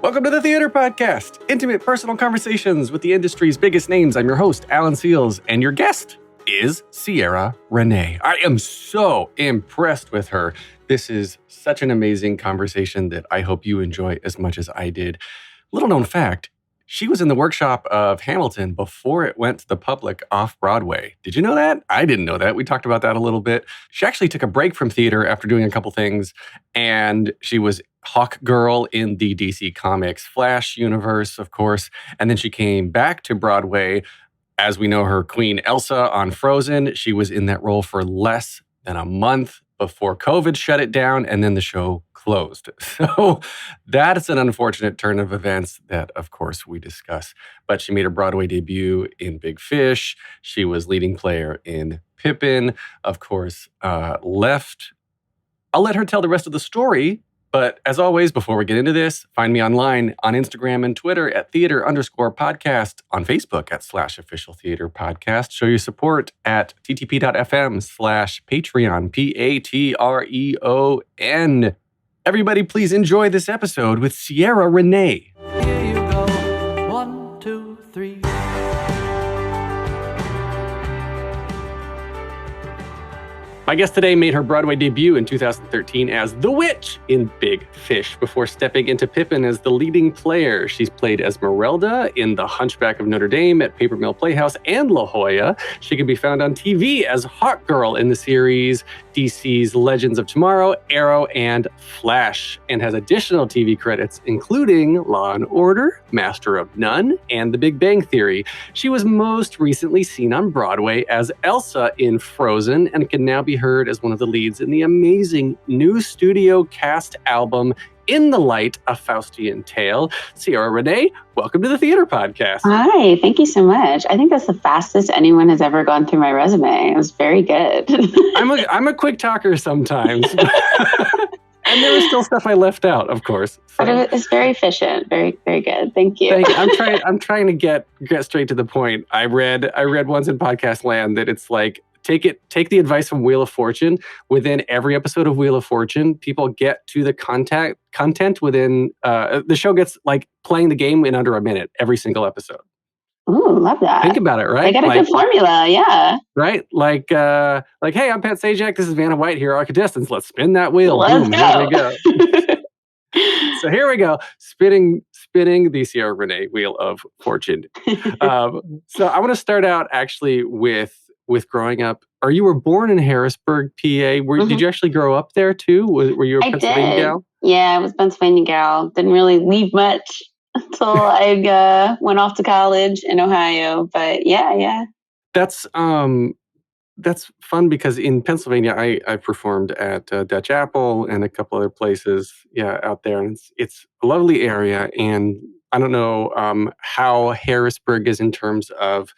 Welcome to the Theater Podcast, intimate personal conversations with the industry's biggest names. I'm your host, Alan Seals, and your guest is Ciara Renée. I am so impressed with her. This is such an amazing conversation that I hope you enjoy as much as I did. Little known fact, she was in the workshop of Hamilton before it went to the public off Broadway. Did you know that? I didn't know that. We talked about that a little bit. She actually took a break from theater after doing a couple things, and she was Hawkgirl in the DC Comics Flash universe, of course. And then she came back to Broadway as we know her, Queen Elsa on Frozen. She was in that role for less than a month before COVID shut it down, and then the show closed. So that's an unfortunate turn of events that, of course, we discuss. But she made her Broadway debut in Big Fish. She was leading player in Pippin. Of course, left. I'll let her tell the rest of the story. But as always, before we get into this, find me online on Instagram and Twitter at theater_podcast, on Facebook at /officialtheaterpodcast. Show your support at ttp.fm/Patreon, Patreon. Everybody, please enjoy this episode with Ciara Renée. Here you go, 1, 2, 3. My guest today made her Broadway debut in 2013 as the Witch in Big Fish before stepping into Pippin as the leading player. She's played Esmerelda in The Hunchback of Notre Dame at Papermill, Playhouse, and La Jolla. She can be found on TV as Hawkgirl in the series DC's Legends of Tomorrow, Arrow, and Flash, and has additional TV credits including Law & Order, Master of None, and The Big Bang Theory. She was most recently seen on Broadway as Elsa in Frozen and can now be heard as one of the leads in the amazing new studio cast album In the Light, A Faustian Tale. Ciara Renée, welcome to the Theater Podcast. Hi, thank you so much. I think that's the fastest anyone has ever gone through my resume. It was very good. I'm a quick talker sometimes. And there was still stuff I left out, of course. So. But it's very efficient. Very, very good. Thank you. I'm trying to get straight to the point. I read once in podcast land that it's like, take the advice from Wheel of Fortune. Within every episode of Wheel of Fortune, people get to the content within the show gets like playing the game in under a minute every single episode. Ooh, love that. Think about it, right? They got a good formula, yeah. Right? Like, hey, I'm Pat Sajak. This is Vanna White here, Archidistance. Let's spin that wheel. Let's Boom, go. Here we go. So here we go, spinning the Ciara Renée Wheel of Fortune. So I want to start out actually with growing up. You were born in Harrisburg, PA. Did you actually grow up there too? Were you a Pennsylvania gal? Yeah, I was a Pennsylvania gal. Didn't really leave much until I went off to college in Ohio. But yeah. That's fun because in Pennsylvania, I performed at Dutch Apple and a couple other places, out there. And it's a lovely area. And I don't know how Harrisburg is in terms of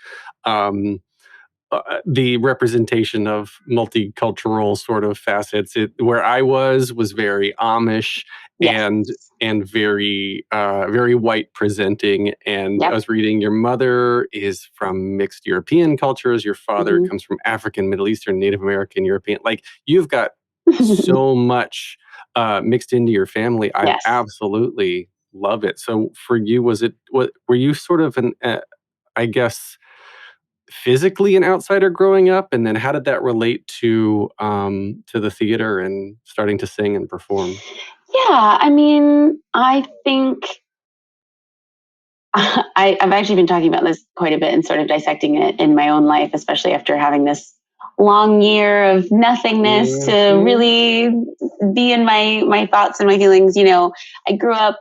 the representation of multicultural sort of facets. Where I was very Amish. Yes. and very very white presenting. And yep. I was reading your mother is from mixed European cultures. Your father comes from African, Middle Eastern, Native American, European. Like you've got so much mixed into your family. Yes. I absolutely love it. So for you, were you sort of I guess physically an outsider growing up, and then how did that relate to the theater and starting to sing and perform? Yeah, I mean, I think I've actually been talking about this quite a bit and sort of dissecting it in my own life, especially after having this long year of nothingness to really be in my thoughts and my feelings. You know, I grew up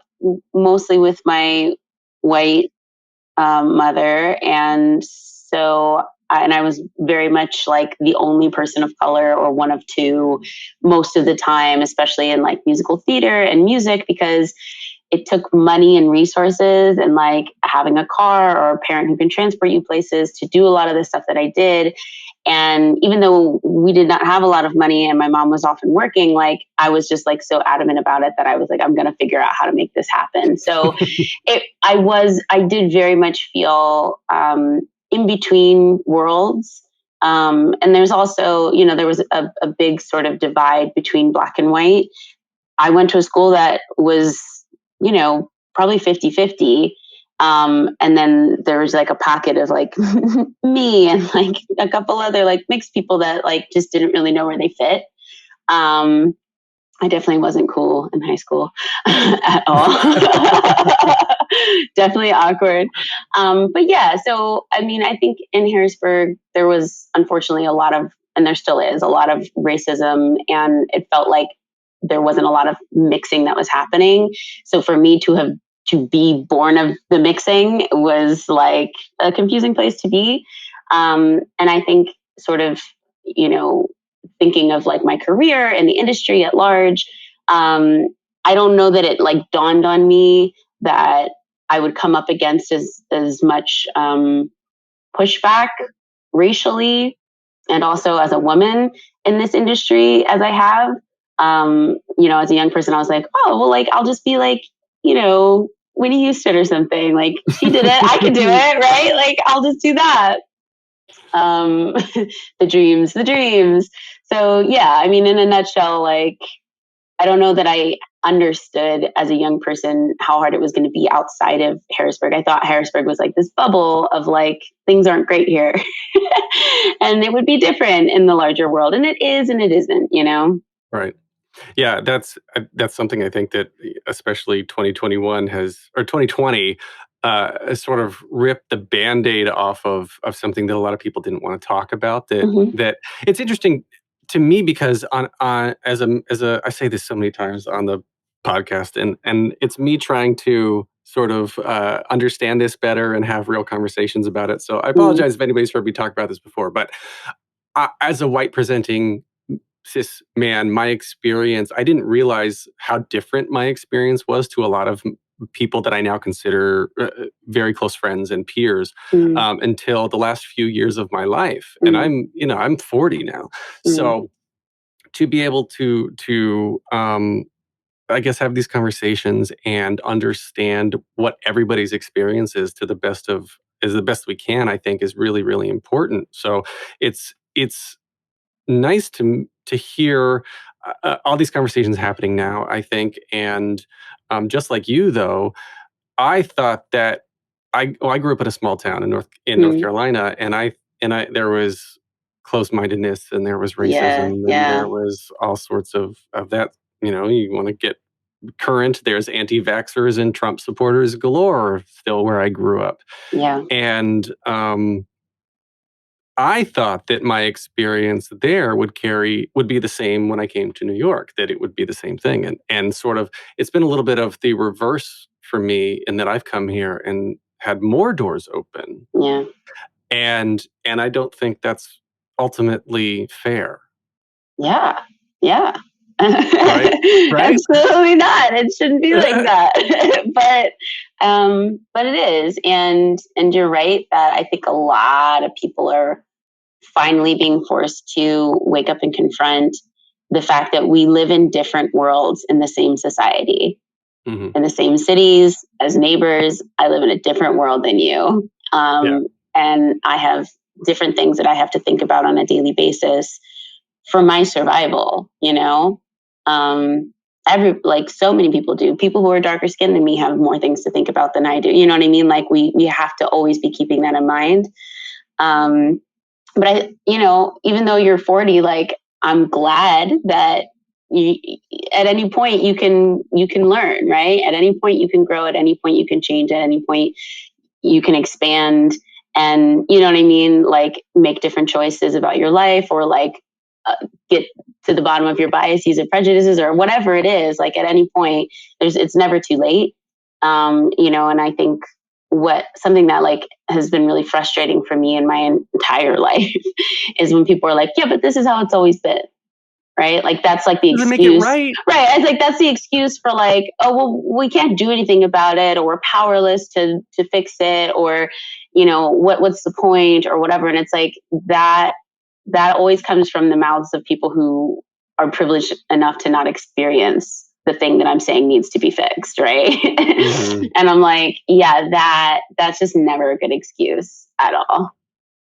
mostly with my white mother, and so I was very much like the only person of color or one of two most of the time, especially in like musical theater and music, because it took money and resources and like having a car or a parent who can transport you places to do a lot of the stuff that I did. And even though we did not have a lot of money and my mom was often working, like I was just like so adamant about it that I was like, I'm going to figure out how to make this happen. So I did very much feel in between worlds. And there's also, you know, there was a big sort of divide between black and white. I went to a school that was, you know, probably 50-50. And then there was like a pocket of like me and like a couple other like mixed people that like just didn't really know where they fit. I definitely wasn't cool in high school at all. Definitely awkward. But yeah, so I mean, I think in Harrisburg, there was unfortunately a lot of, and there still is a lot of racism, and it felt like there wasn't a lot of mixing that was happening. So for me to be born of the mixing was like a confusing place to be. And I think sort of, you know, thinking of like my career and the industry at large, I don't know that it like dawned on me that I would come up against as much pushback racially and also as a woman in this industry as I have. You know, as a young person, I was like, oh, well, like I'll just be like, you know, Whitney Houston or something. Like she did it, I can do it, right? Like I'll just do that. The dreams. So yeah, I mean, in a nutshell, like I don't know that I understood as a young person how hard it was going to be outside of Harrisburg. I thought Harrisburg was like this bubble of like things aren't great here, and it would be different in the larger world, and it is, and it isn't. You know, Right. Yeah, that's something I think that especially 2021 or 2020 has sort of ripped the Band-Aid off of something that a lot of people didn't want to talk about. That it's interesting to me because on as a I say this so many times on the podcast, and it's me trying to sort of understand this better and have real conversations about it. So I apologize if anybody's heard me talk about this before, but as a white presenting cis man, my experience, I didn't realize how different my experience was to a lot of people that I now consider very close friends and peers until the last few years of my life. And I'm 40 now. So to be able to I guess have these conversations and understand what everybody's experience is to the best we can, I think is really, really important. So it's nice to hear all these conversations happening now, I think. And just like you, though, I thought that I grew up in a small town in North Carolina, and there was closed-mindedness, and there was racism, and there was all sorts of that. You know, you want to get current. There's anti-vaxxers and Trump supporters galore still where I grew up. Yeah. And I thought that my experience there would be the same when I came to New York, that it would be the same thing. And sort of, it's been a little bit of the reverse for me in that I've come here and had more doors open. Yeah. And I don't think that's ultimately fair. Yeah. Yeah. Right? Absolutely not. It shouldn't be like that. But it is. And you're right that I think a lot of people are finally being forced to wake up and confront the fact that we live in different worlds in the same society, in the same cities as neighbors. I live in a different world than you. And I have different things that I have to think about on a daily basis for my survival, you know? So many people do. People who are darker skinned than me have more things to think about than I do. You know what I mean? Like we have to always be keeping that in mind. But even though you're 40, like I'm glad that at any point you can learn, right? At any point you can grow, at any point you can change, at any point you can expand, and you know what I mean? Like make different choices about your life, or like get to the bottom of your biases or prejudices or whatever it is. Like at any point, it's never too late. And I think something that like has been really frustrating for me in my entire life is when people are like, yeah, but this is how it's always been. Right? Like that's like the excuse. Make it right. Right. I was like, that's the excuse for like, oh, well, we can't do anything about it, or we're powerless to fix it, or, what's the point, or whatever. And it's like that always comes from the mouths of people who are privileged enough to not experience the thing that I'm saying needs to be fixed. Right. And I'm like, yeah, that's just never a good excuse at all.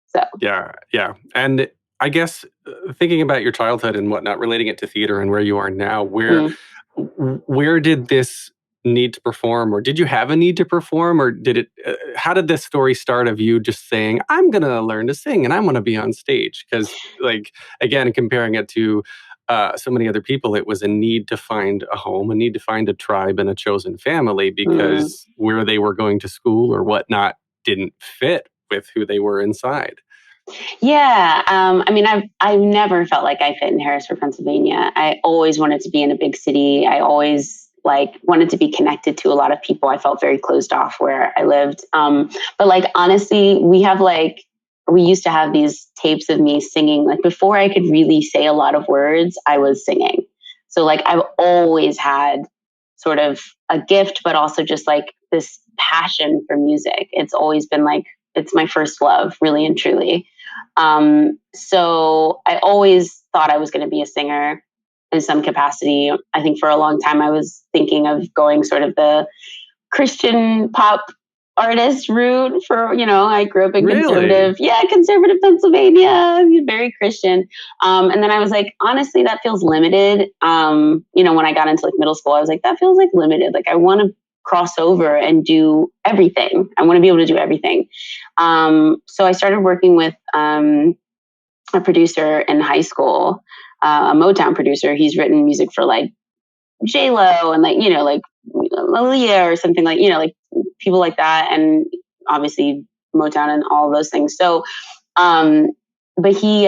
So, yeah. And I guess thinking about your childhood and whatnot, relating it to theater and where you are now, where did this need to perform, or did you have a need to perform, or did it? How did this story start of you just saying, "I'm going to learn to sing and I'm going to be on stage"? Because, like, again, comparing it to so many other people, it was a need to find a home, a need to find a tribe and a chosen family because where they were going to school or whatnot didn't fit with who they were inside. Yeah. I mean, I've never felt like I fit in Harrisburg, Pennsylvania. I always wanted to be in a big city. I always like wanted to be connected to a lot of people. I felt very closed off where I lived. But like, honestly, we used to have these tapes of me singing. Like before I could really say a lot of words, I was singing. So like I've always had sort of a gift, but also just like this passion for music. It's always been like, it's my first love, really and truly. So I always thought I was going to be a singer in some capacity. I think for a long time I was thinking of going sort of the Christian pop artist route for, I grew up in Really? conservative Pennsylvania, very Christian. And then I was like, honestly, that feels limited. When I got into like middle school, I was like, that feels like limited. Like I want to cross over and do everything. I want to be able to do everything. So I started working with a producer in high school, a Motown producer. He's written music for like J-Lo and like, like Aaliyah or something like, like people like that. And obviously Motown and all of those things. So, but he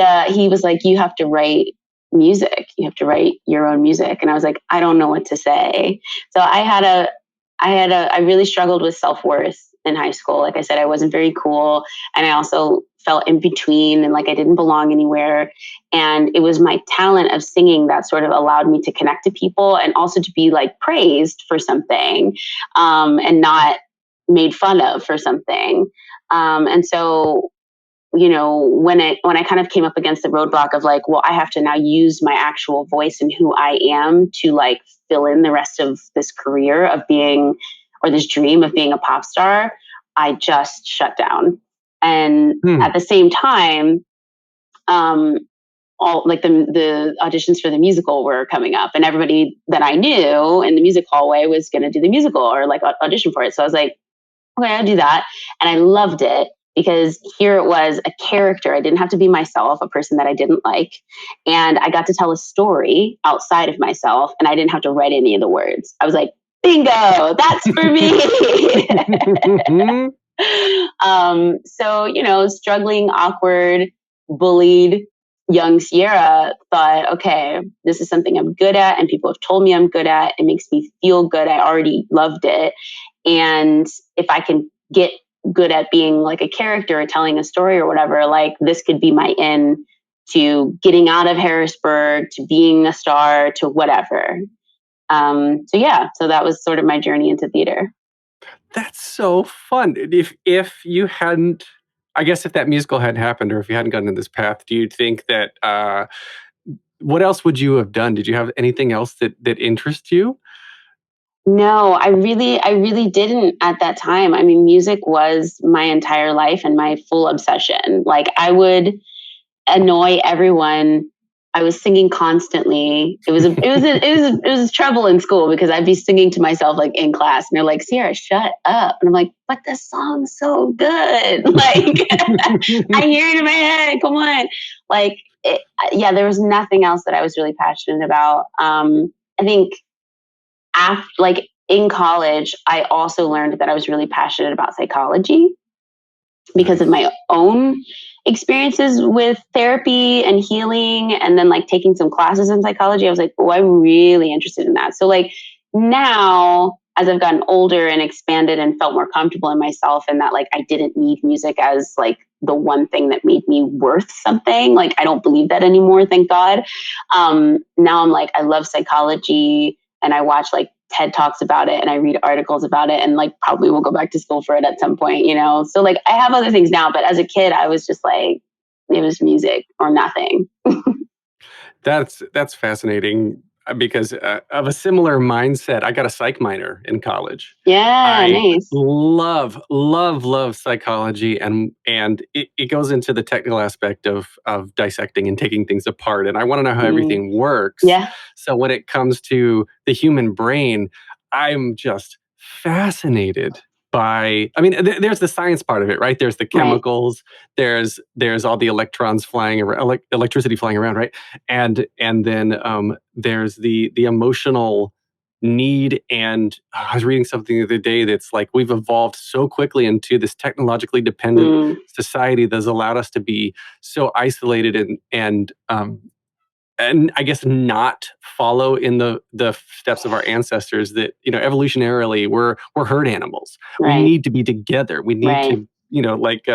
was like, you have to write music. You have to write your own music. And I was like, I don't know what to say. So I really struggled with self-worth in high school. Like I said, I wasn't very cool. And I also felt in between and like I didn't belong anywhere. And it was my talent of singing that sort of allowed me to connect to people and also to be like praised for something, and not made fun of for something. And so, when I kind of came up against the roadblock of like, well, I have to now use my actual voice and who I am to like fill in the rest of this career of being, or this dream of being a pop star, I just shut down. And at the same time, all like the auditions for the musical were coming up, and everybody that I knew in the music hallway was going to do the musical or like audition for it. So I was like, okay, I'll do that. And I loved it because here it was a character. I didn't have to be myself, a person that I didn't like. And I got to tell a story outside of myself, and I didn't have to write any of the words. I was like, bingo, that's for me. So, struggling, awkward, bullied young Ciara thought, okay, this is something I'm good at, and people have told me I'm good at. It makes me feel good. I already loved it. And if I can get good at being like a character or telling a story or whatever, like this could be my in to getting out of Harrisburg, to being a star, to whatever. So that was sort of my journey into theater. That's so fun. If you hadn't, I guess if that musical hadn't happened, or if you hadn't gotten in this path, do you think that what else would you have done? Did you have anything else that interests you? No, I really didn't at that time. I mean, music was my entire life and my full obsession. Like I would annoy everyone. I was singing constantly. It was trouble in school because I'd be singing to myself like in class, and they're like, "Ciara, shut up!" And I'm like, "But this song's so good! Like, I hear it in my head. Come on!" Like, yeah, there was nothing else that I was really passionate about. I think after, like in college, I also learned that I was really passionate about psychology because of my own experiences with therapy and healing, and then like taking some classes in psychology. I was like, oh, I'm really interested in that. So like now, as I've gotten older and expanded and felt more comfortable in myself, and that like I didn't need music as like the one thing that made me worth something. Like I don't believe that anymore, thank God. Now I'm like, I love psychology, and I watch like TED Talks about it, and I read articles about it, and like probably will go back to school for it at some point, So like I have other things now, but as a kid, I was just like, it was music or nothing. That's fascinating because of a similar mindset. I got a psych minor in college. Yeah, I nice. love psychology, and it goes into the technical aspect of dissecting and taking things apart. And I want to know how everything works. Yeah. So when it comes to the human brain, I'm just fascinated by, I mean, there's the science part of it, right? There's the chemicals, there's all the electrons flying around, electricity flying around, right? And then there's the emotional need. And I was reading something the other day that's like, we've evolved so quickly into this technologically dependent society that's allowed us to be so isolated and I guess not follow in the steps of our ancestors that, evolutionarily we're herd animals. Right. We need to be together. We need to, like,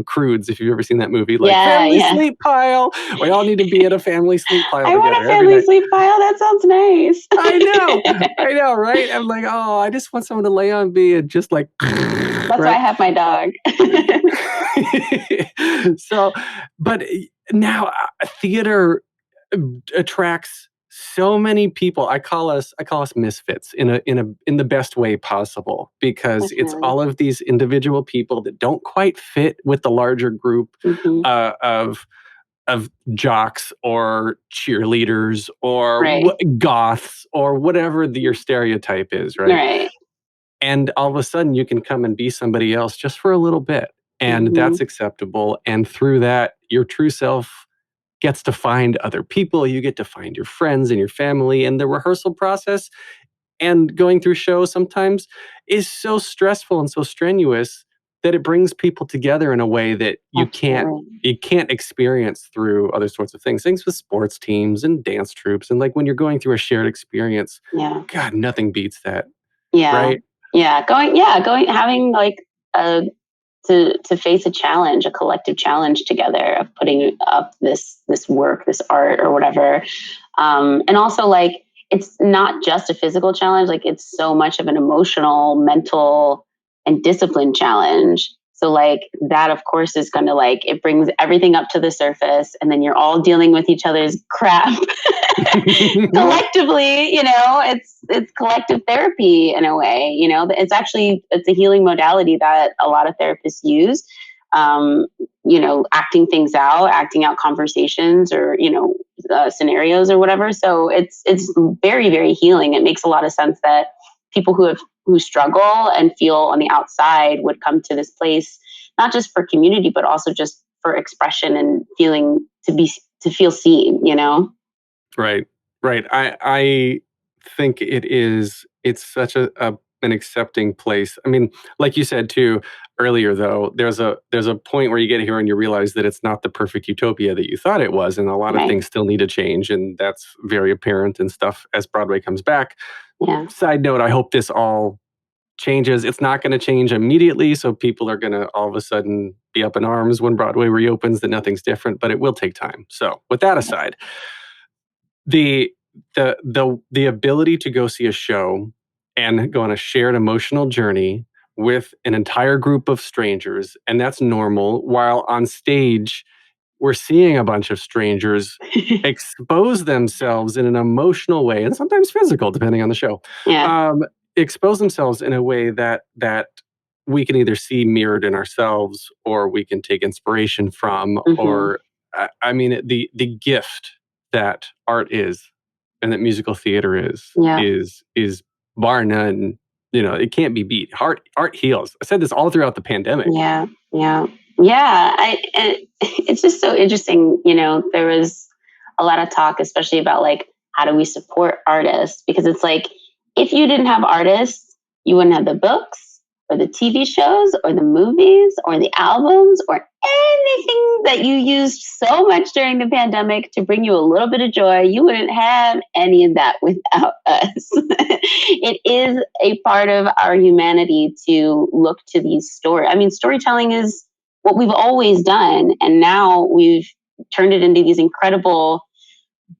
Croods, if you've ever seen that movie, like family sleep pile. We all need to be at a family sleep pile I together. want a family sleep pile. That sounds nice. I know, right? I'm like, oh, I just want someone to lay on me and just like. That's why I have my dog. So, but now theater attracts so many people. I call us misfits in the best way possible, because it's all of these individual people that don't quite fit with the larger group of jocks or cheerleaders or goths or whatever your stereotype is, right? And all of a sudden you can come and be somebody else just for a little bit, and that's acceptable. And through that, your true self gets to find other people. You get to find your friends and your family. And the rehearsal process and going through shows sometimes is so stressful and so strenuous that it brings people together in a way that you can't experience through other sorts of things with sports teams and dance troupes. And like when you're going through a shared experience, God, nothing beats that. Right? Having like to face a challenge, a collective challenge together of putting up this work, this art or whatever. And also like, it's not just a physical challenge. Like it's so much of an emotional, mental and discipline challenge. So like that, of course, is going to like, it brings everything up to the surface, and then you're all dealing with each other's crap collectively. It's collective therapy in a way. It's a healing modality that a lot of therapists use. Acting things out, acting out conversations or scenarios or whatever. So it's very, very healing. It makes a lot of sense that people who struggle and feel on the outside would come to this place, not just for community, but also just for expression and feeling to feel seen, Right. I think it's such an accepting place. I mean, like you said too earlier, though, there's a point where you get here and you realize that it's not the perfect utopia that you thought it was, and a lot of things still need to change, and that's very apparent and stuff as Broadway comes back. Side note, I hope this all changes. It's not going to change immediately, so people are going to all of a sudden be up in arms when Broadway reopens that nothing's different, but it will take time. So with that aside, the ability to go see a show and go on a shared emotional journey with an entire group of strangers, and that's normal, while on stage we're seeing a bunch of strangers expose themselves in an emotional way, and sometimes physical, depending on the show. Expose themselves in a way that we can either see mirrored in ourselves, or we can take inspiration from, or I mean, the gift that art is, and that musical theater is bar none. It can't be beat. Art heals. I said this all throughout the pandemic. It's just so interesting. There was a lot of talk, especially about like, how do we support artists? Because it's like, if you didn't have artists, you wouldn't have the books or the TV shows or the movies or the albums or anything that you used so much during the pandemic to bring you a little bit of joy. You wouldn't have any of that without us. It is a part of our humanity to look to these stories. I mean, storytelling is what we've always done, and now we've turned it into these incredible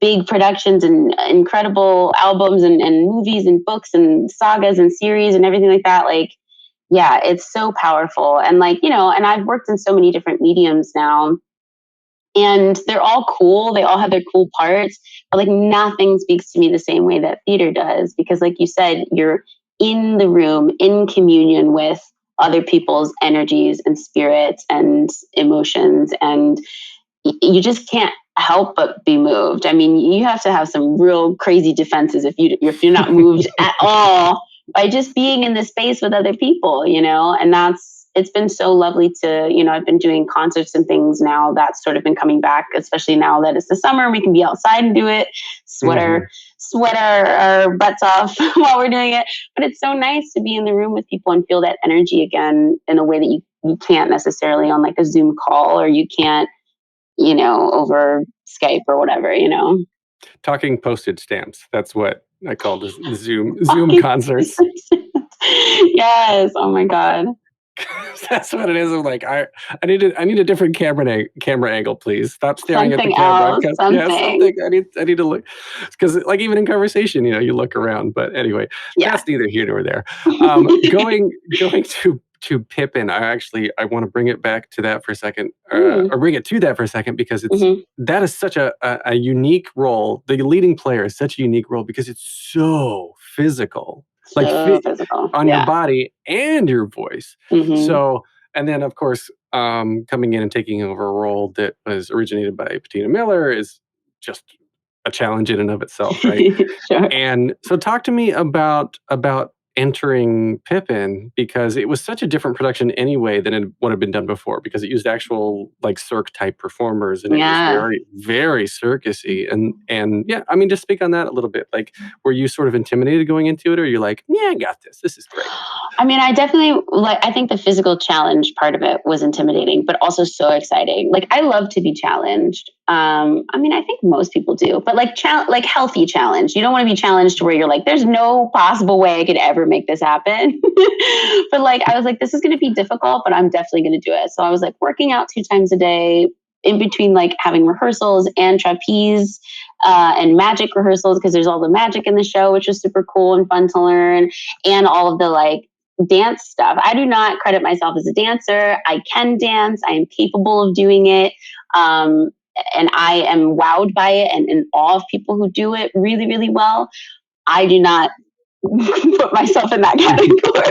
big productions and incredible albums and movies and books and sagas and series and everything like that. Like, yeah, it's so powerful. And like, and I've worked in so many different mediums now, and they're all cool. They all have their cool parts, but like nothing speaks to me the same way that theater does, because like you said, you're in the room, in communion with other people's energies and spirits and emotions, and you just can't help but be moved. I mean, you have to have some real crazy defenses if you're not moved at all by just being in the space with other people, and it's been so lovely to, I've been doing concerts and things now that's sort of been coming back, especially now that it's the summer, we can be outside and do it, sweat our butts off while we're doing it. But it's so nice to be in the room with people and feel that energy again in a way that you can't necessarily on like a Zoom call, or you can't, over Skype or whatever, Talking postage stamps. That's what I call the Zoom concerts. Yes. Oh my God. That's what it is. I'm like, I need a different camera angle, please. Stop staring at the Something camera. else, Yeah, something. I need to look, because like even in conversation, you look around. But anyway, that's neither here nor there. Going to Pippin, I want to bring it back to that for a second, or bring it to that for a second, because it's that is such a unique role. The leading player is such a unique role because it's so physical. Physical on your body and your voice. So, and then of course, coming in and taking over a role that was originated by Patina Miller is just a challenge in and of itself, right? Sure. And so, talk to me about entering Pippin, because it was such a different production anyway than it would have been done before, because it used actual like cirque type performers, and it was very, very circusy. And yeah, I mean, just speak on that a little bit. Like, were you sort of intimidated going into it, or you're like, yeah, I got this. This is great. I mean, I definitely I think the physical challenge part of it was intimidating, but also so exciting. Like, I love to be challenged. I mean, I think most people do, but like healthy challenge. You don't want to be challenged where you're like, there's no possible way I could ever make this happen. But like, I was like, this is going to be difficult, but I'm definitely going to do it. So I was like working out 2 times a day in between, like having rehearsals and trapeze and magic rehearsals, because there's all the magic in the show, which was super cool and fun to learn, and all of the like dance stuff. I do not credit myself as a dancer. I can dance. I am capable of doing it. And I am wowed by it and in awe of people who do it really, really well. I do not put myself in that category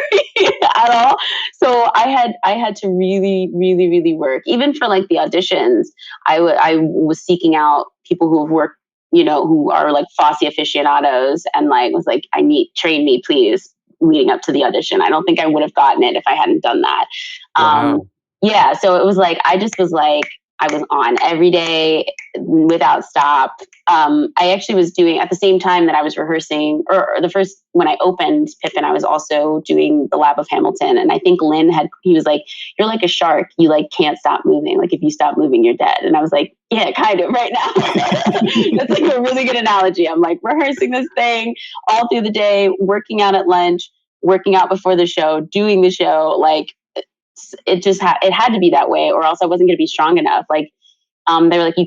at all. So I had to really, really, really work. Even for like the auditions, I was seeking out people who have worked, who are like Fosse aficionados, and like was like, train me, please, leading up to the audition. I don't think I would have gotten it if I hadn't done that. Wow. Yeah. So it was like, I just was like, I was on every day without stop. I actually was doing, at the same time that I was rehearsing, or when I opened Pippin, I was also doing the Lab of Hamilton. And I think he was like, you're like a shark. You like can't stop moving. Like if you stop moving, you're dead. And I was like, yeah, kind of right now. That's like a really good analogy. I'm like rehearsing this thing all through the day, working out at lunch, working out before the show, doing the show. Like, it had to be that way, or else I wasn't going to be strong enough. Like, they were like, we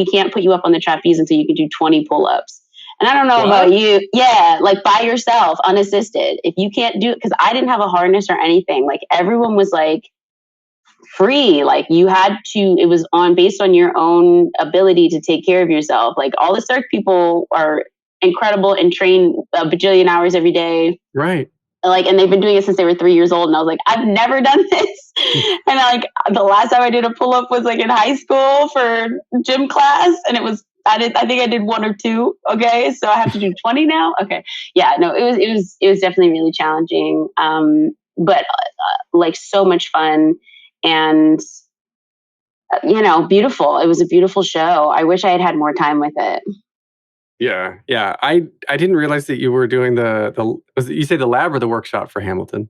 can't put you up on the trapeze until you can do 20 pull-ups. And I don't know about you. Yeah. Like by yourself, unassisted. If you can't do it, because I didn't have a harness or anything, like everyone was like free. Like you had to, it was based on your own ability to take care of yourself. Like all the cirque people are incredible and train a bajillion hours every day. Right. Like, and they've been doing it since they were 3 years old. And I was like, I've never done this. And like the last time I did a pull-up was like in high school for gym class. And I think I did 1 or 2. Okay. So I have to do 20 now. Okay. Yeah, no, it was definitely really challenging. But like so much fun and, beautiful. It was a beautiful show. I wish I had had more time with it. Yeah. I didn't realize that you were doing you say the lab or the workshop for Hamilton?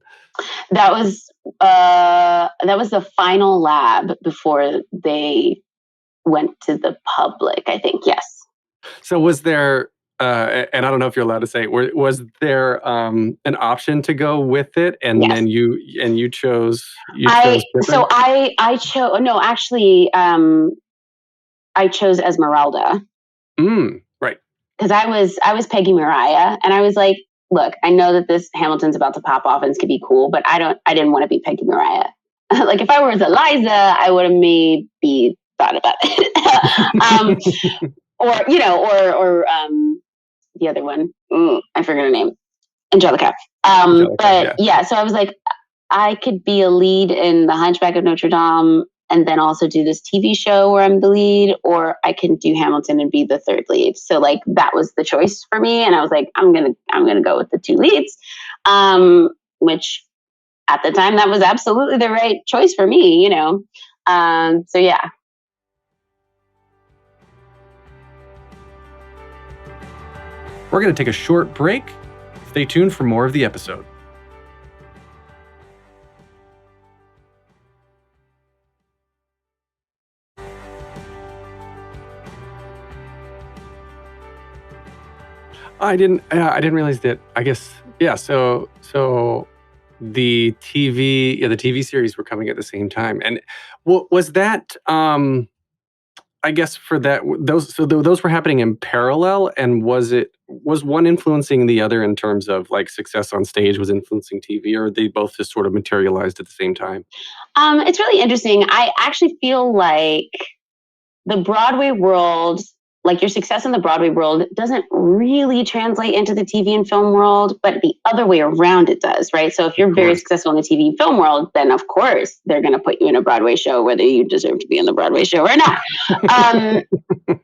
That was the final lab before they went to the public, I think. Yes. So was there, and I don't know if you're allowed to say, was there an option to go with it, and yes. then you chose Pippin? So I chose no, actually, I chose Esmerelda. Right. Because I was Peggy Mariah, and I was like, look, I know that this Hamilton's about to pop off and it's gonna be cool, but I didn't want to be Peggy Mariah. Like if I were Eliza, I would have maybe thought about it. Or the other one, I forget her name, Angelica. But yeah, so I was like, I could be a lead in the Hunchback of Notre Dame. and then also do this TV show where I'm the lead, or I can do Hamilton and be the third lead. So like that was the choice for me, and I was like, I'm gonna go with the two leads, which at the time that was absolutely the right choice for me, you know. So yeah. We're going to take a short break. Stay tuned for more of the episode. I didn't realize that. I guess yeah. So the TV series were coming at the same time, and was that I guess for that those were happening in parallel, and was one influencing the other in terms of like success on stage was influencing TV, or they both just sort of materialized at the same time? It's really interesting. I actually feel like the Broadway world, like your success in the Broadway world, doesn't really translate into the TV and film world, but the other way around it does, right? So if you're very successful in the TV and film world, then of course they're going to put you in a Broadway show, whether you deserve to be in the Broadway show or not.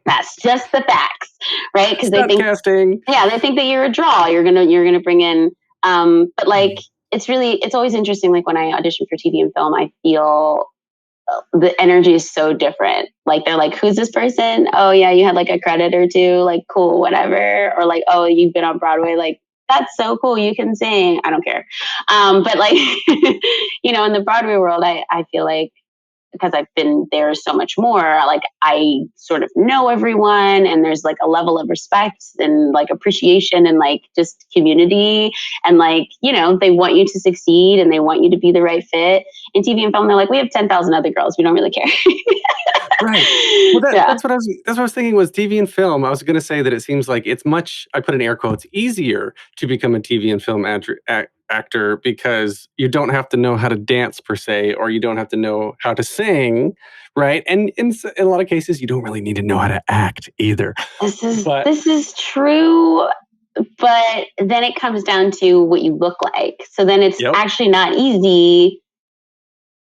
That's just the facts, right? Because they think casting. Yeah, they think that you're a draw. You're gonna bring in. But like it's always interesting. Like when I audition for TV and film, I feel the energy is so different. Like they're like, who's this person? Oh yeah, you had like a credit or two, like cool, whatever. Or like, oh, you've been on Broadway, like that's so cool, you can sing. I don't care. But like in the Broadway world, I feel like because I've been there so much more, like I sort of know everyone, and there's like a level of respect and like appreciation and like just community, and like they want you to succeed and they want you to be the right fit. In TV and film, they're like, we have 10,000 other girls, we don't really care. Right. Well, that's what I was thinking was TV and film. I was going to say that it seems like it's much, I put in air quotes, easier to become a TV and film actor because you don't have to know how to dance per se, or you don't have to know how to sing, right? And in a lot of cases, you don't really need to know how to act either. This is true. But then it comes down to what you look like. So then it's actually not easy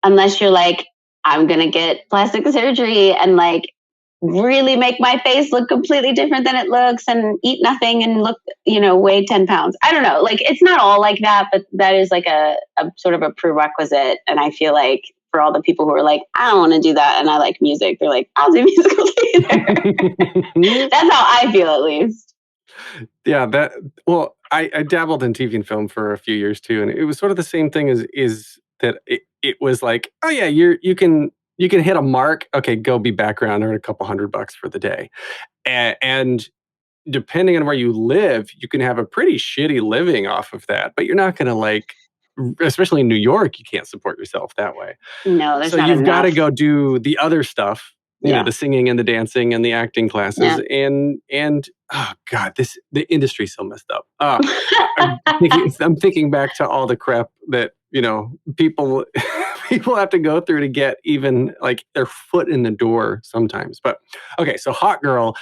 unless you're like, I'm going to get plastic surgery and like really make my face look completely different than it looks and eat nothing and look, weigh 10 pounds. I don't know. Like, it's not all like that, but that is like a sort of a prerequisite. And I feel like for all the people who are like, I don't want to do that, and I like music, they're like, I'll do musical theater. That's how I feel, at least. Yeah, I dabbled in TV and film for a few years too, and it was sort of the same thing is that it was like, oh yeah, you can hit a mark, okay, go be background, earn a couple $100 for the day, and depending on where you live, you can have a pretty shitty living off of that, but you're not going to like, especially in New York, you can't support yourself that way. No, there's so not you've enough. got to go do the other stuff. The singing and the dancing and the acting classes, and oh god, the industry's so messed up. I'm thinking back to all the crap that people have to go through to get even like their foot in the door sometimes. But okay, so Hawkgirl,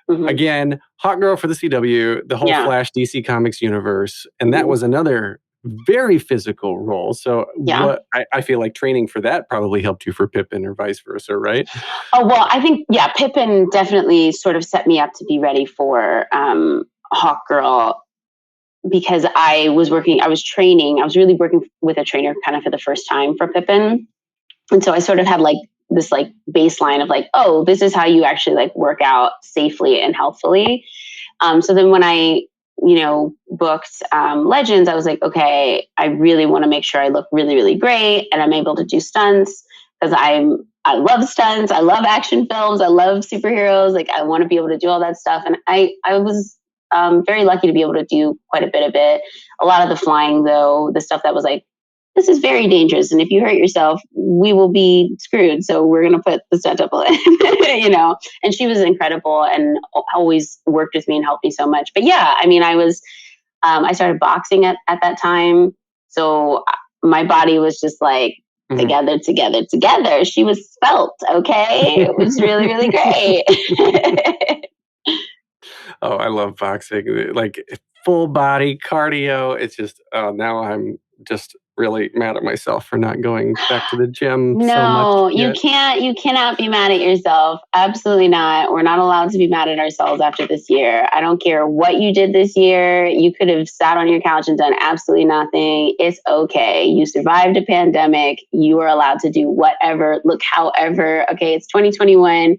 again, Hawkgirl for the CW, the whole Flash DC Comics universe, and that was another very physical role. So what I feel like training for that probably helped you for Pippin or vice versa, right? Oh, well, I think, Pippin definitely sort of set me up to be ready for Hawkgirl, because I was really working with a trainer kind of for the first time for Pippin. And so I sort of had like this like baseline of like, oh, this is how you actually like work out safely and healthfully. So then when I booked Legends, I was like, okay, I really want to make sure I look really, really great and I'm able to do stunts, because I love stunts. I love action films. I love superheroes. Like, I want to be able to do all that stuff. And I was very lucky to be able to do quite a bit of it. A lot of the flying, though, the stuff that was like, this is very dangerous, and if you hurt yourself, we will be screwed. So we're going to put the stunt double in, And she was incredible and always worked with me and helped me so much. But yeah, I mean, I started boxing at that time. So my body was just like, together. She was svelte, okay? It was really, really great. Oh, I love boxing. Like full body cardio. It's just, now I'm just really mad at myself for not going back to the gym so much. No, yet. you cannot be mad at yourself. Absolutely not. We're not allowed to be mad at ourselves after this year. I don't care what you did this year. You could have sat on your couch and done absolutely nothing. It's okay. You survived a pandemic. You are allowed to do whatever, look however. Okay, it's 2021.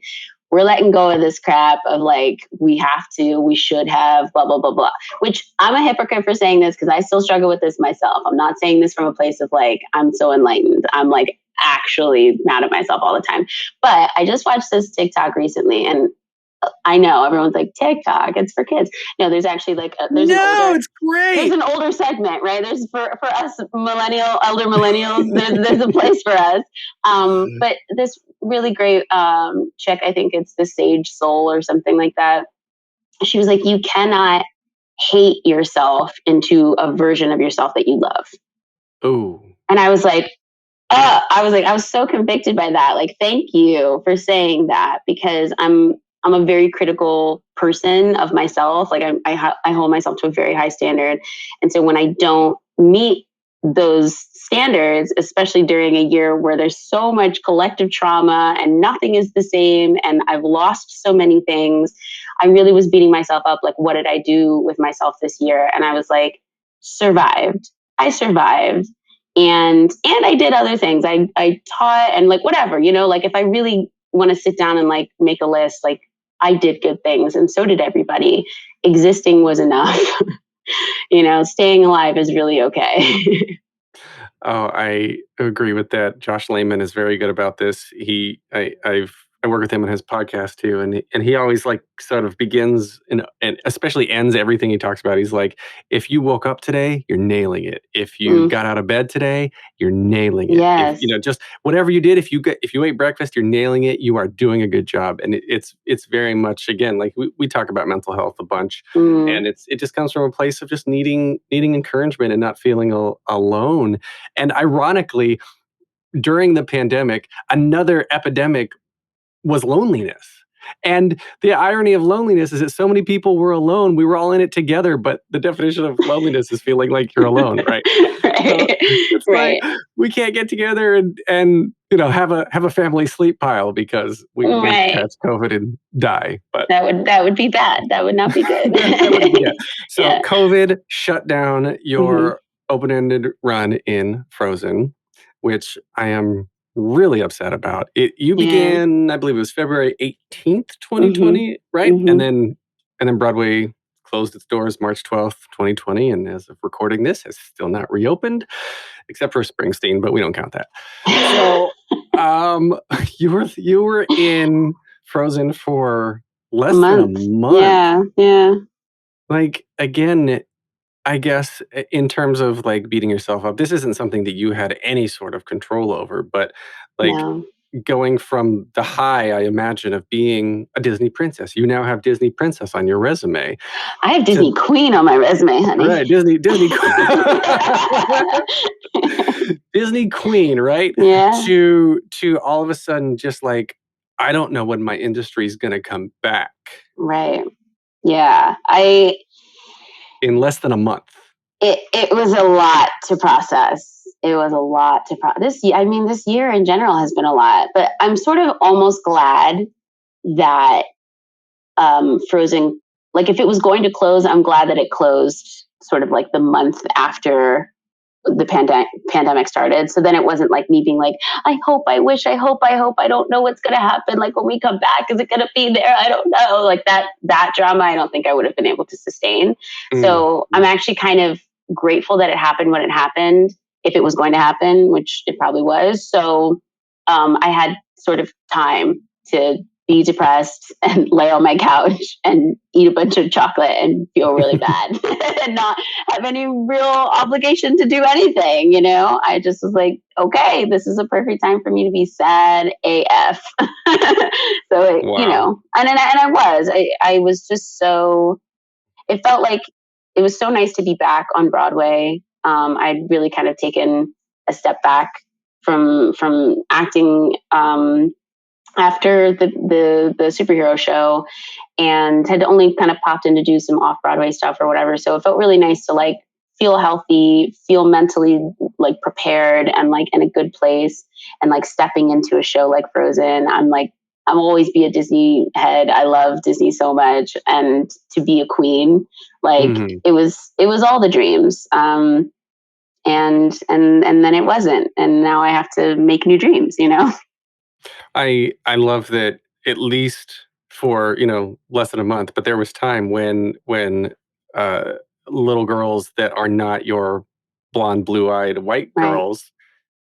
We're letting go of this crap of like, we have to, we should have, blah, blah, blah, blah. Which I'm a hypocrite for saying this because I still struggle with this myself. I'm not saying this from a place of like, I'm so enlightened. I'm like actually mad at myself all the time. But I just watched this TikTok recently, and I know everyone's like, TikTok, it's for kids. No, there's actually like it's great. There's an older segment, right? There's for us elder millennials. There's a place for us. But this really great chick, I think it's the Sage Soul or something like that. She was like, you cannot hate yourself into a version of yourself that you love. Oh, and I was like, I was so convicted by that. Like, thank you for saying that, because I'm a very critical person of myself. Like I hold myself to a very high standard. And so when I don't meet those standards, especially during a year where there's so much collective trauma and nothing is the same, and I've lost so many things, I really was beating myself up. Like, what did I do with myself this year? And I was like, survived. I survived. And I did other things. I taught and like whatever, like if I really want to sit down and like make a list, like I did good things, and so did everybody. Existing was enough. Staying alive is really okay. Oh, I agree with that. Josh Lehman is very good about this. I work with him on his podcast too, and he always like sort of begins and especially ends everything he talks about. He's like, if you woke up today, you're nailing it. If you got out of bed today, you're nailing it. Yes. If, just whatever you did, if you ate breakfast, you're nailing it. You are doing a good job, and it's very much, again, like we talk about mental health a bunch, and it just comes from a place of just needing encouragement and not feeling alone. And ironically, during the pandemic, another epidemic was loneliness. And the irony of loneliness is that so many people were alone. We were all in it together, but the definition of loneliness is feeling like you're alone, right? Right. So it's Right. like we can't get together and have a family sleep pile because we catch COVID and die. But that would be bad. That would not be good. that would be bad. So Yeah. COVID shut down your open-ended run in Frozen, which I am really upset about. You began, I believe it was February 18th, 2020, right? And then Broadway closed its doors March 12th, 2020, and as of recording this, has still not reopened, except for Springsteen, but we don't count that. So, you were in Frozen for less than a month. Yeah. Like, again, I guess in terms of like beating yourself up, this isn't something that you had any sort of control over, but like going from the high, I imagine, of being a Disney princess. You now have Disney princess on your resume. I have Disney queen on my resume, honey. Right, Disney queen. Disney queen, right? Yeah. To all of a sudden just like, I don't know when my industry is going to come back. Right. Yeah. In less than a month. It was a lot to process. It was a lot to process. This year in general has been a lot, but I'm sort of almost glad that Frozen, like if it was going to close, I'm glad that it closed sort of like the month after the pandemic started. So then it wasn't like me being like, I hope, I wish, I hope, I don't know what's going to happen. Like when we come back, is it going to be there? I don't know. Like that drama, I don't think I would have been able to sustain. So I'm actually kind of grateful that it happened when it happened, if it was going to happen, which it probably was. So I had sort of time to be depressed and lay on my couch and eat a bunch of chocolate and feel really bad and not have any real obligation to do anything. I just was like, okay, this is a perfect time for me to be sad AF. So, wow. And I was just so, it felt like it was so nice to be back on Broadway. I'd really kind of taken a step back from acting, after the superhero show, and had only kind of popped in to do some off-Broadway stuff or whatever. So it felt really nice to like feel healthy, feel mentally like prepared and like in a good place, and like stepping into a show like Frozen, I'm always be a Disney head. I love Disney so much, and to be a queen, like it was all the dreams. And then it wasn't, and now I have to make new dreams. I love that, at least for less than a month, but there was time when uh, little girls that are not your blonde, blue-eyed white Right. girls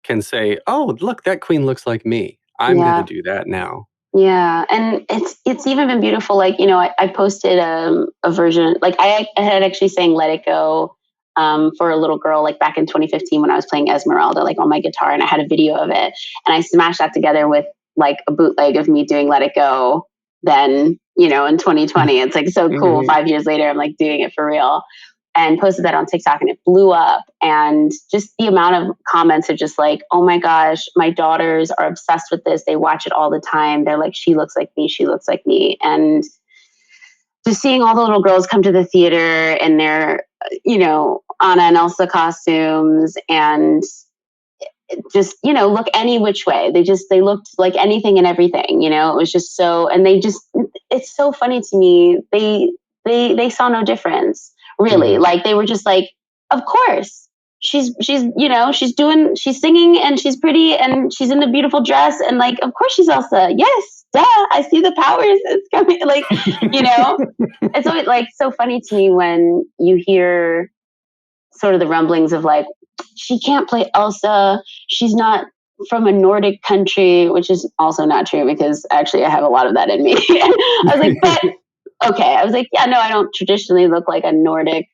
can say, "Oh, look, that queen looks like me. I'm going to do that now." Yeah, and it's even been beautiful. Like I posted a version. Like I had actually sang "Let It Go" for a little girl, like back in 2015 when I was playing Esmerelda, like on my guitar, and I had a video of it, and I smashed that together with like a bootleg of me doing "Let It Go." Then in 2020, it's like so cool. 5 years later, I'm like doing it for real. And posted that on TikTok, and it blew up. And just the amount of comments are just like, oh my gosh, my daughters are obsessed with this. They watch it all the time. They're like, she looks like me. She looks like me. And just seeing all the little girls come to the theater in their, Anna and Elsa costumes, and just, look any which way. They looked like anything and everything, it was just so, and it's so funny to me. They saw no difference. Really, like they were just like, of course, she's she's singing and she's pretty and she's in a beautiful dress, and like, of course she's Elsa. Yes, duh. I see the powers. It's coming. Like, it's always like so funny to me when you hear sort of the rumblings of like, she can't play Elsa. She's not from a Nordic country, which is also not true because actually I have a lot of that in me. I was like, but. Okay. I was like, yeah, no, I don't traditionally look like a Nordic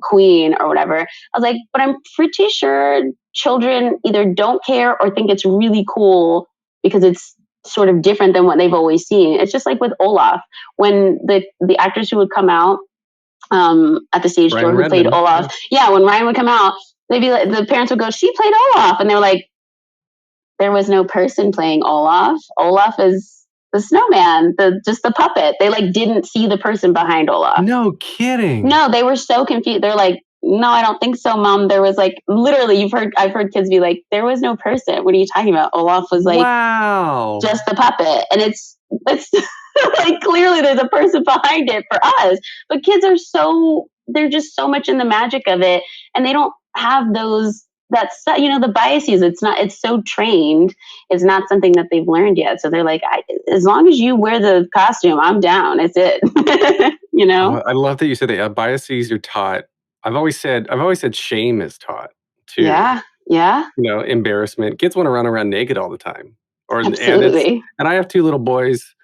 queen or whatever. I was like, but I'm pretty sure children either don't care or think it's really cool because it's sort of different than what they've always seen. It's just like with Olaf, when the actors who would come out at the stage door who played Olaf. Yeah, when Ryan would come out, they'd be like, the parents would go, she played Olaf. And they're like, there was no person playing Olaf. Olaf is the snowman, just the puppet. They like didn't see the person behind Olaf. No kidding. No, they were so confused. They're like, no, I don't think so, Mom. There was like literally, I've heard kids be like, there was no person. What are you talking about? Olaf was like, wow, just the puppet. And it's like clearly there's a person behind it for us. But kids are they're just so much in the magic of it, and they don't have those. That's the biases. It's so trained. It's not something that they've learned yet. So they're like, as long as you wear the costume, I'm down. It's it. Oh, I love that you said that. Biases are taught. I've always said shame is taught too. Yeah. Embarrassment. Kids want to run around naked all the time. Absolutely. And I have 2 little boys,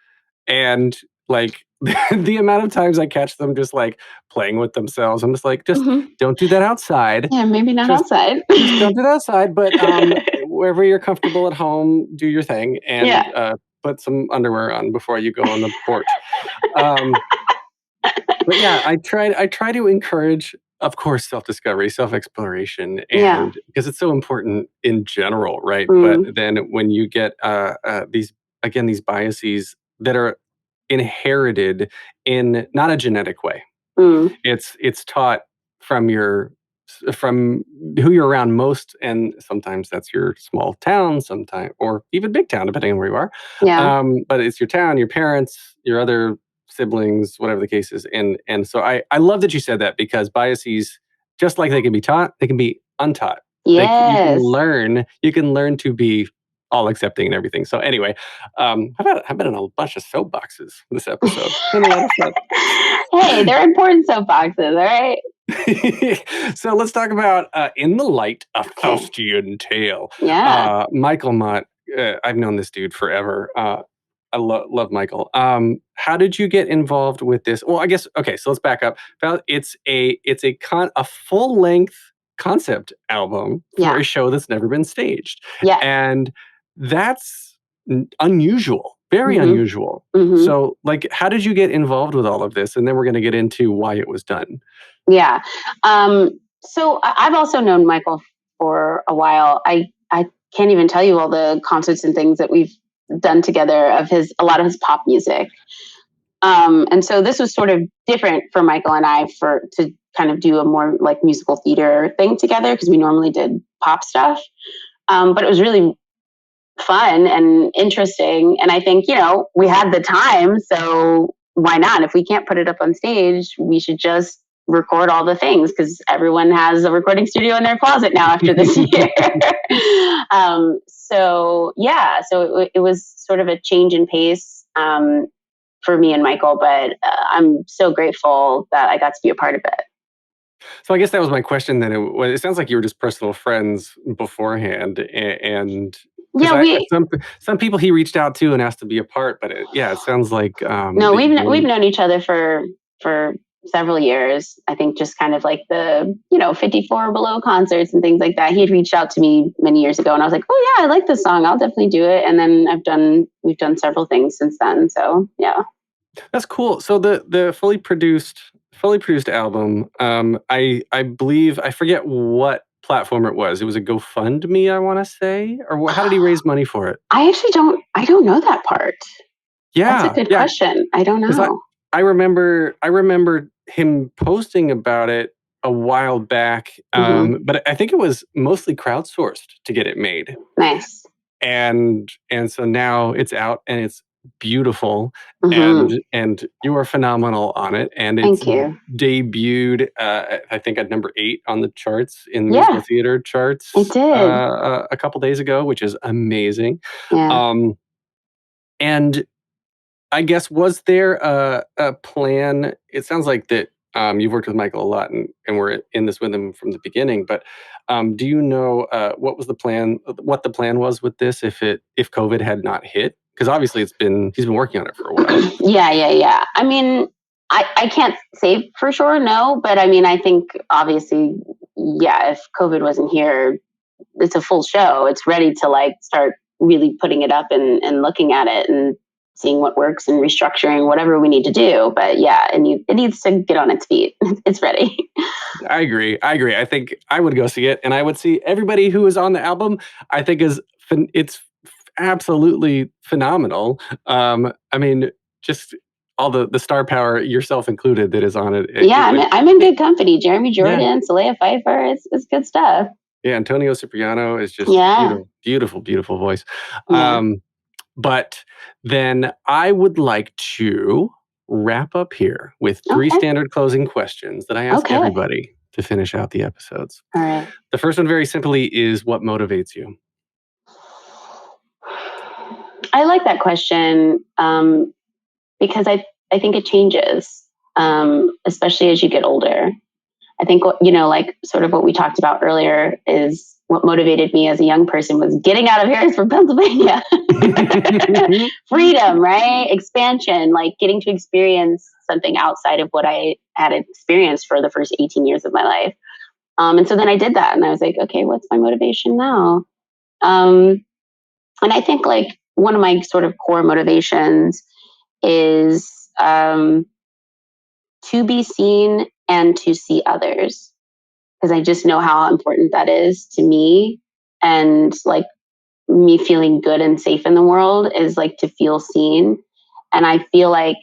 and like the amount of times I catch them just like playing with themselves, I'm just like, don't do that outside. Yeah, maybe not outside. Just don't do that outside, but wherever you're comfortable at home, do your thing, and put some underwear on before you go on the porch. But yeah, I try to encourage, of course, self-discovery, self-exploration, and because it's so important in general, right? But then when you get these biases that are inherited in not a genetic way. It's taught from who you're around most, and sometimes that's your small town, sometimes or even big town, depending on where you are. Yeah. But it's your town, your parents, your other siblings, whatever the case is. And so I love that you said that, because biases, just like they can be taught, they can be untaught. Yes. You can learn to be all accepting and everything. So anyway, how about in a bunch of soapboxes this episode? Been a lot of fun. Hey, they're important soapboxes, all right? So let's talk about In the Light, a Faustian Tale. Yeah. Michael Mott, I've known this dude forever. I love Michael. How did you get involved with this? Well, I guess, okay, so let's back up. It's a full-length concept album for a show that's never been staged. Yeah. And that's unusual, very unusual. So, like, how did you get involved with all of this? And then we're going to get into why it was done. Yeah. So I've also known Michael for a while. I can't even tell you all the concerts and things that we've done together of a lot of his pop music. And so this was sort of different for Michael and I to kind of do a more like musical theater thing together, because we normally did pop stuff. But it was really fun and interesting. And I think, we had the time, so why not? If we can't put it up on stage, we should just record all the things, because everyone has a recording studio in their closet now after this year. So it was sort of a change in pace for me and Michael, but I'm so grateful that I got to be a part of it. So I guess that was my question then. It sounds like you were just personal friends beforehand, and Yeah, some people he reached out to and asked to be a part, but it sounds like no, we've known each other for several years. I think just kind of like the 54 Below concerts and things like that. He had reached out to me many years ago, and I was like, oh yeah, I like this song, I'll definitely do it. And then we've done several things since then. So yeah, that's cool. So the fully produced album, I believe, I forget what platform it was. It was a GoFundMe, I want to say, or how did he raise money for it? I don't know that part. Yeah, that's a good question. I don't know. I remember him posting about it a while back, but I think it was mostly crowdsourced to get it made. Nice. And so now it's out and it's beautiful, and you are phenomenal on it. And it's debuted, I think, at number 8 on the charts, in the musical theater charts. It did a couple days ago, which is amazing. Yeah. And I guess, was there a plan? It sounds like that you've worked with Michael a lot and we're in this with him from the beginning, but do you know what the plan was with this if COVID had not hit? Because obviously he's been working on it for a while. Yeah. I mean, I can't say for sure, no, but I mean, I think obviously, if COVID wasn't here, it's a full show. It's ready to like start really putting it up and looking at it and seeing what works and restructuring whatever we need to do. But yeah, it needs to get on its feet. It's ready. I agree. I think I would go see it, and I would see everybody who is on the album. I think it's absolutely phenomenal. I mean, just all the star power, yourself included, that is on it. I'm in good company. Jeremy Jordan, Saleha Pfeiffer, it's good stuff. Yeah, Antonio Cipriano is just beautiful, beautiful voice. Yeah. But then I would like to wrap up here with 3 standard closing questions that I ask everybody to finish out the episodes. All right. The first one, very simply, is what motivates you? I like that question because I think it changes, especially as you get older. I think, like sort of what we talked about earlier is what motivated me as a young person was getting out of Harrisburg, Pennsylvania. Freedom, right? Expansion, like getting to experience something outside of what I had experienced for the first 18 years of my life. And so then I did that, and I was like, okay, what's my motivation now? And I think like one of my sort of core motivations is to be seen and to see others, because I just know how important that is to me. And like me feeling good and safe in the world is like to feel seen. And I feel like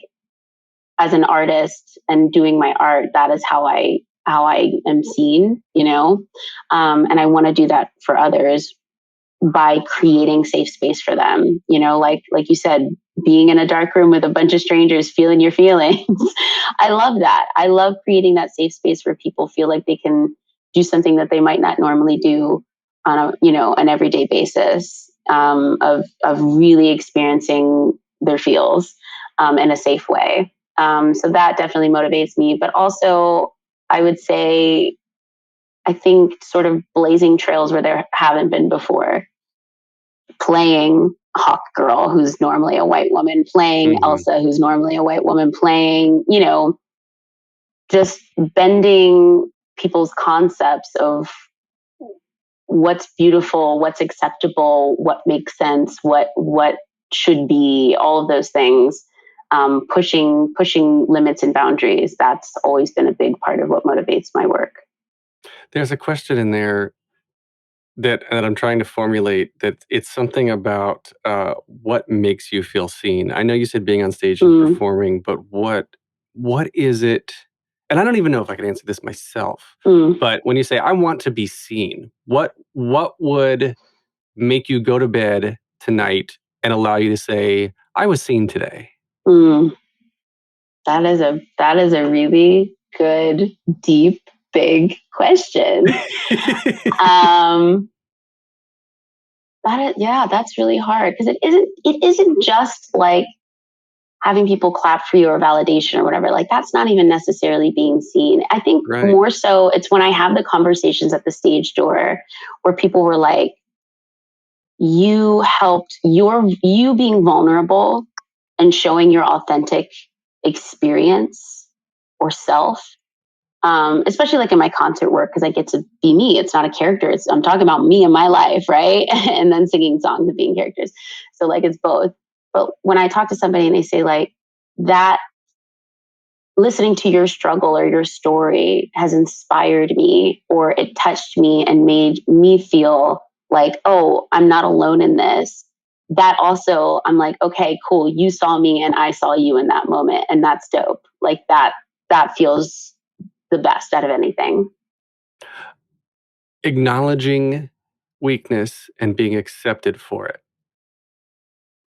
as an artist and doing my art, that is how I am seen, and I want to do that for others by creating safe space for them, like you said, being in a dark room with a bunch of strangers, feeling your feelings. I love that. I love creating that safe space where people feel like they can do something that they might not normally do on an everyday basis, of really experiencing their feels in a safe way. So that definitely motivates me. But also, I would say, I think sort of blazing trails where there haven't been before. Playing Hawkgirl, who's normally a white woman, playing Elsa, who's normally a white woman, playing, just bending people's concepts of what's beautiful, what's acceptable, what makes sense, what should be, all of those things, pushing limits and boundaries. That's always been a big part of what motivates my work. There's a question in there that I'm trying to formulate, that it's something about what makes you feel seen. I know you said being on stage and performing, but what is it? And I don't even know if I can answer this myself. But when you say I want to be seen, what would make you go to bed tonight and allow you to say I was seen today? That is a really good, deep, big question. That's really hard, because it isn't just like having people clap for you or validation or whatever. Like, that's not even necessarily being seen. I think more so it's when I have the conversations at the stage door where people were like, you helped, you being vulnerable and showing your authentic experience or self, especially like in my concert work, because I get to be me. It's not a character. I'm talking about me and my life, right? And then singing songs and being characters. So like it's both. But when I talk to somebody and they say like that, listening to your struggle or your story has inspired me, or it touched me and made me feel like, oh, I'm not alone in this. That also, I'm like, okay, cool. You saw me and I saw you in that moment. And that's dope. Like that feels the best out of anything. Acknowledging weakness and being accepted for it.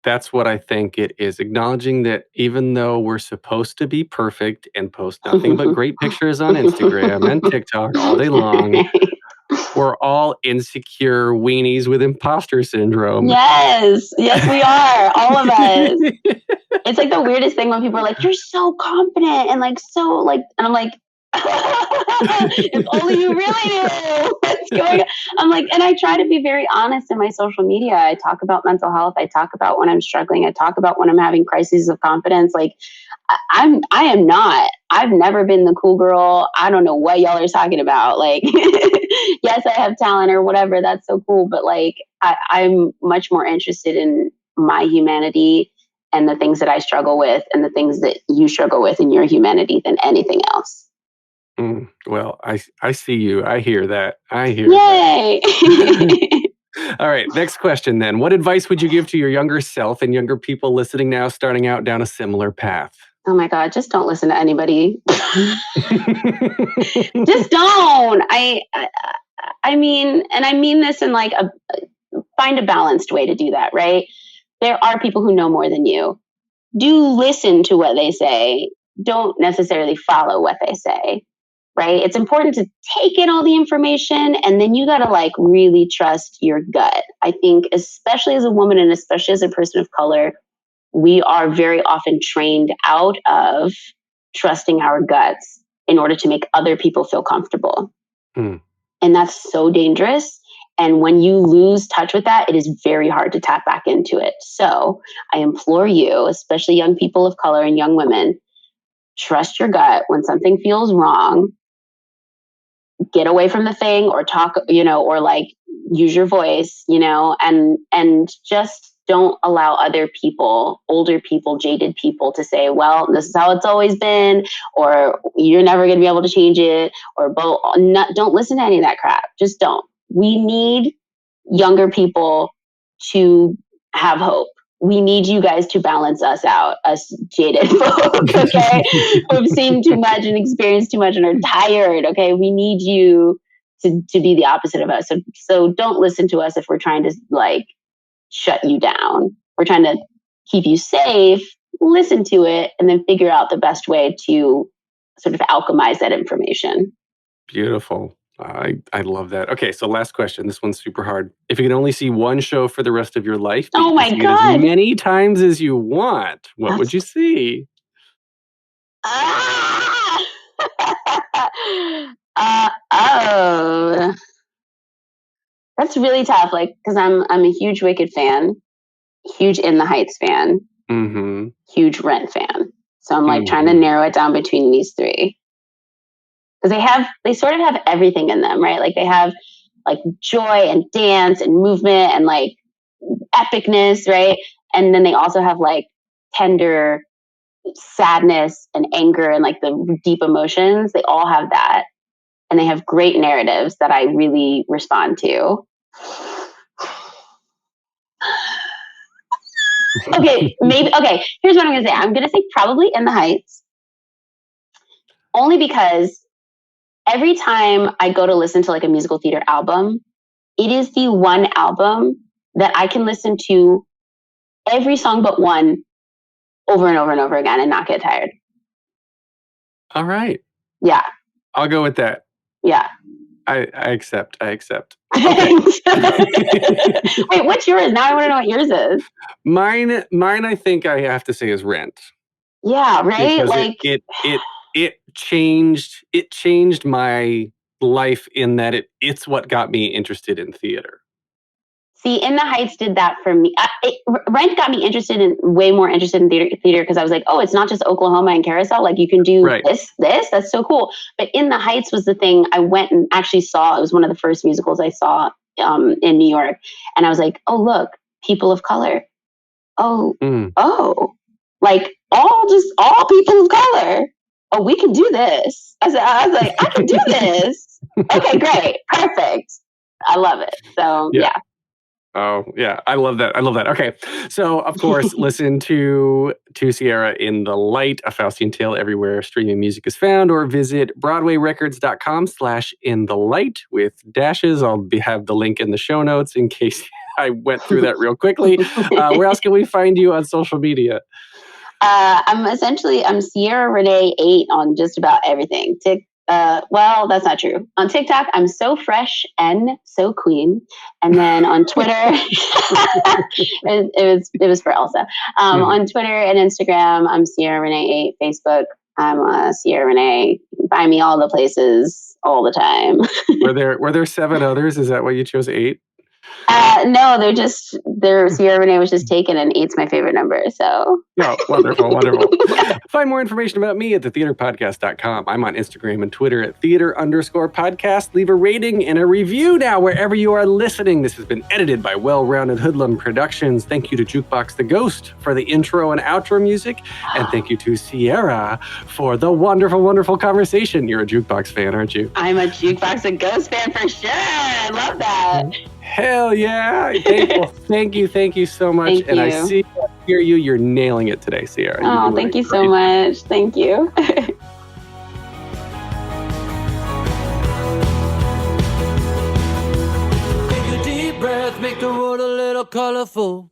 That's what I think it is. Acknowledging that even though we're supposed to be perfect and post nothing but great pictures on Instagram and TikTok all day long, we're all insecure weenies with imposter syndrome. Yes, we are. All of us. It's like the weirdest thing when people are like, you're so confident and like so like, and I'm like, if only you really knew what's going on. I'm like, and I try to be very honest in my social media. I talk about mental health. I talk about when I'm struggling. I talk about when I'm having crises of confidence. Like I am not. I've never been the cool girl. I don't know what y'all are talking about. Like, yes, I have talent or whatever. That's so cool. But like, I'm much more interested in my humanity and the things that I struggle with and the things that you struggle with in your humanity than anything else. Well, I see you. I hear that. Yay! All right, next question then. What advice would you give to your younger self and younger people listening now, starting out down a similar path? Oh my God, just don't listen to anybody. Just don't. I mean, and I mean this in like find a balanced way to do that, right? There are people who know more than you. Do listen to what they say. Don't necessarily follow what they say, right? It's important to take in all the information, and then you got to like really trust your gut. I think, especially as a woman and especially as a person of color, we are very often trained out of trusting our guts in order to make other people feel comfortable. And that's so dangerous. And when you lose touch with that, it is very hard to tap back into it. So I implore you, especially young people of color and young women, trust your gut. When something feels wrong, get away from the thing or talk, or like use your voice, and just don't allow other people, older people, jaded people to say, well, this is how it's always been, or you're never going to be able to change it, or don't listen to any of that crap. Just don't. We need younger people to have hope. We need you guys to balance us out, us jaded folk, okay? Who've seen too much and experienced too much and are tired, okay? We need you to be the opposite of us. So don't listen to us if we're trying to like shut you down. We're trying to keep you safe. Listen to it and then figure out the best way to sort of alchemize that information. Beautiful. I love that. Okay, so last question. This one's super hard. If you can only see one show for the rest of your life, oh my God, God, as many times as you want, what would you see? That's really tough. Like, because I'm a huge Wicked fan, huge In the Heights fan, huge Rent fan. So I'm like trying to narrow it down between these three. Because they sort of have everything in them, right? Like they have like joy and dance and movement and like epicness, right? And then they also have like tender sadness and anger and like the deep emotions. They all have that. And they have great narratives that I really respond to. Okay, maybe. Okay, here's what I'm going to say. I'm going to say probably In the Heights, only because every time I go to listen to like a musical theater album, it is the one album that I can listen to every song but one over and over and over again and not get tired. All right. Yeah. I'll go with that. Yeah. I accept. Okay. Wait, what's yours? Now I want to know what yours is. Mine, I think I have to say is Rent. Yeah, right? Because like it changed my life in that it's what got me interested in theater. See, In the Heights did that for me. Rent got me way more interested in theater because I was like, oh, it's not just Oklahoma and Carousel. Like you can do this. That's so cool. But In the Heights was the thing I went and actually saw. It was one of the first musicals I saw in New York. And I was like, oh, look, people of color. Oh, like all people of color. Oh, we can do this. I was like, I can do this. Okay, great. Perfect. I love it. So, yeah. Oh, yeah. I love that. Okay. So, of course, listen to Ciara in the Light, a Faustian Tale everywhere streaming music is found, or visit broadwayrecords.com/in-the-light with dashes. I'll have the link in the show notes in case I went through that real quickly. Where else can we find you on social media? I'm Ciara Renée 8 on just about everything. Well, that's not true. On TikTok, I'm so fresh and so queen. And then on Twitter, it was for Elsa. On Twitter and Instagram, I'm Ciara Renée 8. Facebook, I'm Ciara Renée. You can find me all the places all the time. Were there 7 others? Is that why you chose 8? No, Ciara Renée was just taken, and 8's my favorite number. So, wonderful. Find more information about me at thetheaterpodcast.com. I'm on Instagram and Twitter at theater_podcast. Leave a rating and a review now wherever you are listening. This has been edited by Well-Rounded Hoodlum Productions. Thank you to Jukebox the Ghost for the intro and outro music, and thank you to Ciara for the wonderful, wonderful conversation. You're a Jukebox fan, aren't you? I'm a Jukebox the Ghost fan for sure. I love that. Hell yeah. Thank you so much. Thank you. I hear you. You're nailing it today, Ciara. Oh, thank you so much. Thank you. Take a deep breath, make the world a little colorful.